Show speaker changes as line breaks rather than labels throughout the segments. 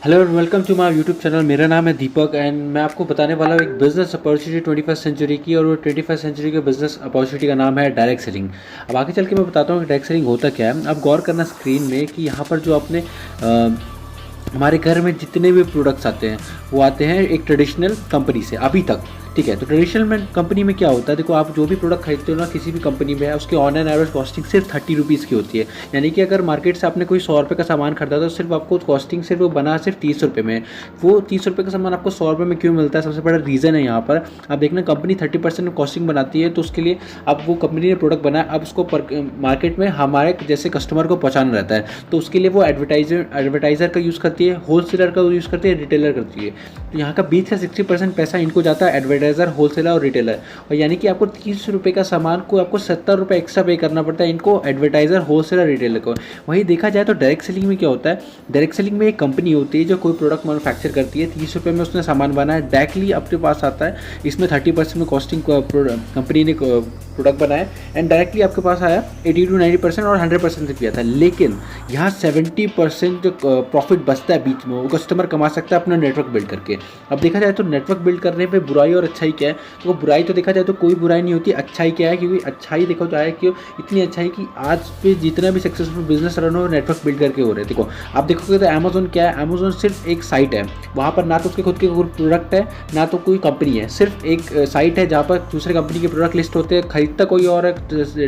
Hello and welcome to my YouTube channel. मेरा नाम है दीपक एंड मैं आपको बताने वाला हूँ एक बिज़नेस अपॉर्चुनिटी 21st सेंचुरी की। और वो 21st सेंचुरी के बिज़नेस अपॉर्चुनिटी का नाम है डायरेक्ट सेलिंग। अब आगे चल के मैं बताता हूँ कि डायरेक्ट सेलिंग होता क्या है। अब गौर करना स्क्रीन में कि यहाँ पर जो आपने हमारे घर में जितने भी प्रोडक्ट्स आते हैं वो आते हैं एक ट्रेडिशनल कंपनी से अभी तक। ठीक है, तो ट्रेडिशनल में कंपनी में क्या होता है, देखो आप जो भी प्रोडक्ट खरीदते हो ना किसी भी कंपनी में है, उसकी ऑन एंड एवरेज कॉस्टिंग सिर्फ 30 रुपीज़ की होती है। यानी कि अगर मार्केट से आपने कोई 100 रुपये का सामान खरीदा तो सिर्फ आपको कॉस्टिंग सिर्फ वो बना सिर्फ 30 रुपये में। वो 30 रुपये का सामान आपको 100 रुपये में क्यों मिलता है, सबसे बड़ा रीज़न है यहाँ पर। आप देखना कंपनी 30% कॉस्टिंग बनाती है, तो उसके लिए अब वो कंपनी ने प्रोडक्ट बनाया, अब उसको मार्केट में हमारे जैसे कस्टमर को पहुँचाना रहता है, तो उसके लिए वो एडवर्टाइज़र का यूज़ करती है, होलसेलर का यूज़ करती है, रिटेलर करती है। तो यहाँ का 20 से 60% पैसा इनको जाता है एडवर्टाइज़र, होलसेलर और रिटेलर। और यानी कि आपको 30 रुपये का सामान को आपको 70 रुपये एक्स्ट्रा पे करना पड़ता है इनको, एडवर्टाइज़र, होलसेलर, रिटेलर को। वहीं देखा जाए तो डायरेक्ट सेलिंग में क्या होता है, डायरेक्ट सेलिंग में एक कंपनी होती है जो कोई प्रोडक्ट मैन्युफैक्चर करती है, 30 रुपये में उसने सामान बनाया, डायरेक्टली अपने पास आता है। इसमें 30% में कॉस्टिंग कंपनी ने प्रोडक्ट बनाया एंड डायरेक्टली आपके पास आया 80 to 90% और 100% से किया था। लेकिन यहाँ 70% जो प्रॉफिट बचता है बीच में वो कस्टमर कमा सकता है अपना नेटवर्क बिल्ड करके। अब देखा जाए तो नेटवर्क बिल्ड करने पे बुराई और अच्छाई क्या है, तो बुराई तो देखा जाए तो कोई बुराई नहीं होती, अच्छाई क्या है, क्योंकि अच्छाई देखो जाए कि इतनी अच्छाई कि आज पे जितना भी सक्सेसफुल बिजनेस रन हो नेटवर्क बिल्ड करके हो रहे हैं। देखो आप देखोगे तो अमेजोन क्या है, अमेजोन सिर्फ एक साइट है, वहाँ पर ना तो उसके खुद के कोई प्रोडक्ट है ना तो कोई कंपनी है, सिर्फ एक साइट है जहाँ पर दूसरे कंपनी के प्रोडक्ट लिस्ट होते हैं, खरीदता कोई और है,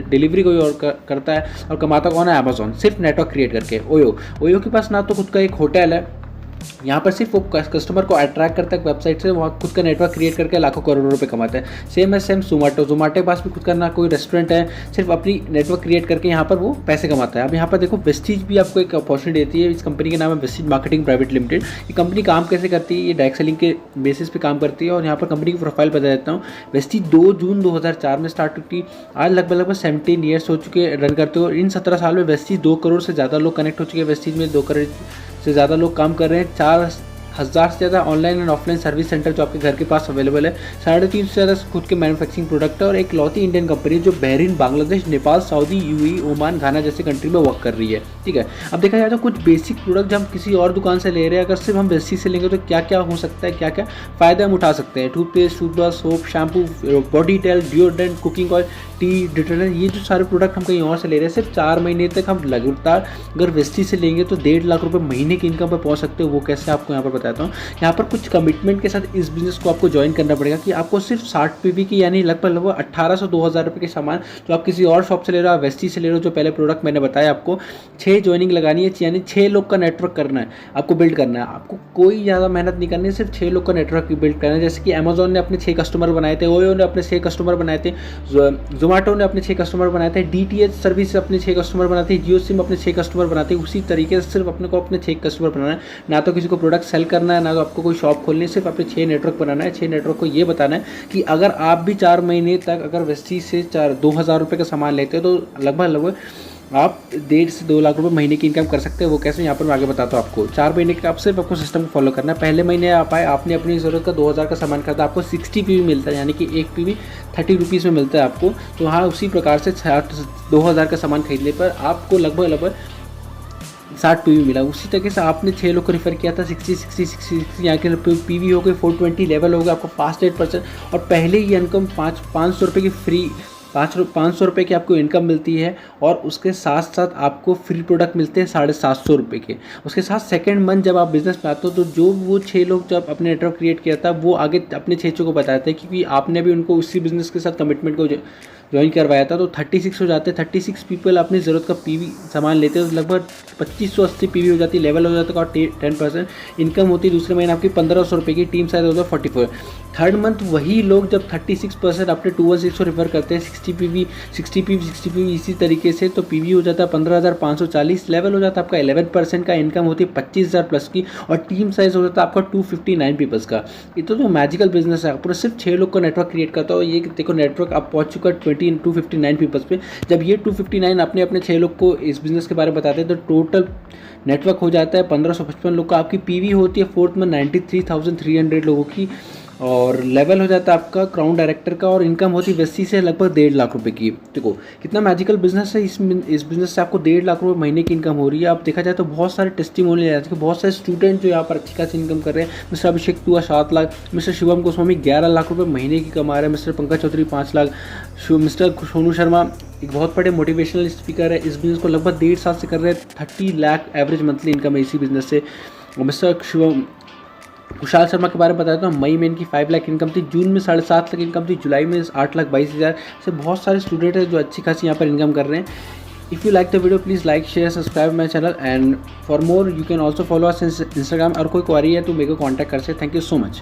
डिलीवरी कोई और करता है और कमाता कौन है, अमेजोन, सिर्फ नेटवर्क क्रिएट करके। ओयो के पास ना तो खुद का एक होटल है, यहाँ पर सिर्फ वो कस्टमर को अट्रैक्ट करता है वेबसाइट से, वहाँ खुद का नेटवर्क क्रिएट करके लाखों करोड़ों रुपए कमाता है। सेम जोमेटो के पास भी खुद का ना कोई रेस्टोरेंट है, सिर्फ अपनी नेटवर्क क्रिएट करके यहाँ पर वो पैसे कमाता है। अब यहाँ पर देखो वेस्टीज भी आपको एक अपॉर्चुनिटी देती है, इस कंपनी के नाम है वेस्टीज मार्केटिंग प्राइवेट लिमिटेड। ये कंपनी काम कैसे करती है, ये डायरेक्ट सेलिंग के बेसिस पे काम करती है। और यहाँ पर कंपनी की प्रोफाइल बता देता हूँ। वेस्टीज 2 जून 2004 में स्टार्ट हुई थी, आज लगभग 17 ईयर्स हो चुके रन करते हो। इन 17 साल में वेस्टीज 2 करोड़ से ज़्यादा लोग कनेक्ट हो चुके हैं, वेस्टीज में 2 करोड़ से ज़्यादा लोग काम कर रहे हैं, 4,000 से ज़्यादा online and offline service centre जो आपके घर के पास अवेलेबल है, 350 से ज़्यादा खुद के मैन्युफैक्चरिंग प्रोडक्ट है और एक लौती इंडियन कंपनी जो Bahrain, Bangladesh, Nepal, Saudi, UAE, Oman, Ghana जैसे कंट्री में वर्क कर रही है। ठीक है, अब देखा जाए तो कुछ बेसिक प्रोडक्ट जो हम किसी और दुकान से ले रहे हैं, अगर सिर्फ हम वेस्टी से लेंगे तो क्या क्या हो सकता है, क्या क्या फ़ायदे हम उठा सकते हैं। Toothpaste, toothbrush, soap, shampoo, body तेल, deodorant, cooking oil, tea, detergent, ये जो सारे प्रोडक्ट हम कहीं और से ले रहे हैं, सिर्फ 4 महीने तक हम लगातार अगर वेस्टी से लेंगे तो 1.5 लाख रुपए महीने की इनकम पर पहुंच सकते हो। वो कैसे आपको यहाँ पर बताता हूँ। यहाँ पर कुछ कमिटमेंट के साथ इस बिजनेस को आपको ज्वाइन करना पड़ेगा कि आपको सिर्फ 60 पीवी की यानी लगभग 1800-2000 रुपये के सामान जो आप किसी और शॉप से ले रहे हो, वेस्टी से ले रहे हो, जो पहले प्रोडक्ट मैंने बताया आपको, 6 ज्वाइनिंग लगानी है, यानी 6 लोग का नेटवर्क करना है, आपको बिल्ड करना है। आपको कोई ज़्यादा मेहनत नहीं करनी है, सिर्फ 6 लोग का नेटवर्क बिल्ड करना है। जैसे कि अमेजोन ने अपने 6 कस्टमर बनाए थे, ओयो ने अपने 6 कस्टमर बनाए थे, जोमेटो ने अपने 6 कस्टमर बनाए थे, डीटीएच सर्विस अपने 6 कस्टमर बनाते हैं, जियो सिम अपने 6 कस्टमर बनाते हैं। उसी तरीके से सिर्फ अपने को अपने 6 कस्टमर बनाना है, ना तो किसी को प्रोडक्ट सेल करना है, ना तो आपको कोई शॉप खोलनी है, सिर्फ अपने 6 नेटवर्क बनाना है। 6 नेटवर्क को ये बताना है कि अगर आप भी 4 महीने तक अगर वेस्टी से 2,000 रुपये का सामान लेते हो तो लगभग आप 1.5 से 2 लाख रुपए महीने की इनकम कर सकते हैं। वो कैसे, यहाँ पर मैं आगे बताता हूँ आपको। 4 महीने के आप सिर्फ आपको सिस्टम को फॉलो करना है। पहले महीने आप आए, आपने अपनी ज़रूरत का 2,000 का सामान खरीदा, आपको 60 पीवी मिलता है, यानी कि एक पीवी 30 रुपीज़ में मिलता है आपको। तो हाँ, उसी प्रकार से 2,000 का सामान खरीदने पर आपको लगभग 60 पीवी मिला। उसी तरीके से आपने 6 लोग को रेफर किया था, 60 यहाँ के पीवी हो गए, 420 लेवल हो गया, आपको फास्ट 8% और पहले ही इनकम 500 रुपये की फ्री 500 रुपये की आपको इनकम मिलती है। और उसके साथ साथ आपको फ्री प्रोडक्ट मिलते हैं 750 रुपये के। उसके साथ सेकंड मंथ जब आप बिजनेस में आते हो तो जो वो 6 लोग जब अपने नेटवर्क क्रिएट किया था वो आगे अपने 6 को बताते हैं, क्योंकि आपने भी उनको उसी बिजनेस के साथ कमिटमेंट को ज्वाइन करवाया था। तो 36 हो जाते हैं, 36 पीपल अपनी ज़रूरत का पीवी सामान लेते हैं, तो लगभग 2580 पीवी हो जाती है, लेवल हो जाता है और 10% इनकम होती है। दूसरे महीने आपकी 1500 रुपये की, टीम साइज होता है 44। थर्ड मंथ वही लोग जब 36% अपने 216 को रेफर करते हैं, 60 पीवी इसी तरीके से, तो पीवी हो जाता है 15,540, लेवल हो जाता है आपका 11% का, इनकम होती है 25,000 प्लस की और टीम साइज हो जाता है आपका 259 पीपल्स का। ये तो मैजिकल बिजनेस है, पूरा सिर्फ 6 लोग का नेटवर्क क्रिएट करता हो। ये देखो नेटवर्क आप पहुंच चुका है 259 पीपल्स पे। जब ये 259 अपने 6 लोग को इस बिजनेस के बारे में बताते हैं तो टोटल नेटवर्क हो जाता है 1555 लोग का। आपकी पीवी होती है फोर्थ में 93,300 लोगों की और लेवल हो जाता है आपका क्राउन डायरेक्टर का, और इनकम होती है वेस्सी से लगभग 1.5 लाख रुपए की। देखो कितना मैजिकल बिजनेस है। इस बिजनेस से आपको 1.5 लाख रुपए महीने की इनकम हो रही है। आप देखा जाए तो बहुत सारे टेस्टिमोनियल है, बहुत सारे स्टूडेंट जो यहाँ पर अच्छी खासी इनकम कर रहे हैं। मिस्टर अभिषेक तुआ 7 लाख, मिस्टर शिवम गोस्वामी 11 लाख रुपये महीने की कमा रहे हैं, मिस्टर पंकज चौधरी 5 लाख, मिस्टर सोनू शर्मा एक बहुत बड़े मोटिवेशनल स्पीकर है, इस बिज़नेस को लगभग 1.5 साल से कर रहे हैं। 30 लाख एवरेज मंथली इनकम है इसी बिज़नेस से। और मिस्टर शिवम कुशाल शर्मा के बारे में बताया तो मई में इनकी 5 लाख इनकम थी, जून में 7.5 लाख इनकम थी, जुलाई में 8,22,000 से बहुत सारे स्टूडेंट हैं जो अच्छी खासी यहाँ पर इनकम कर रहे हैं। If you like the video please like share subscribe my channel, and for more you can also follow us Instagram. और कोई क्वारी है तो मेरे को कॉन्टैक्ट कर सकते। Thank you so much.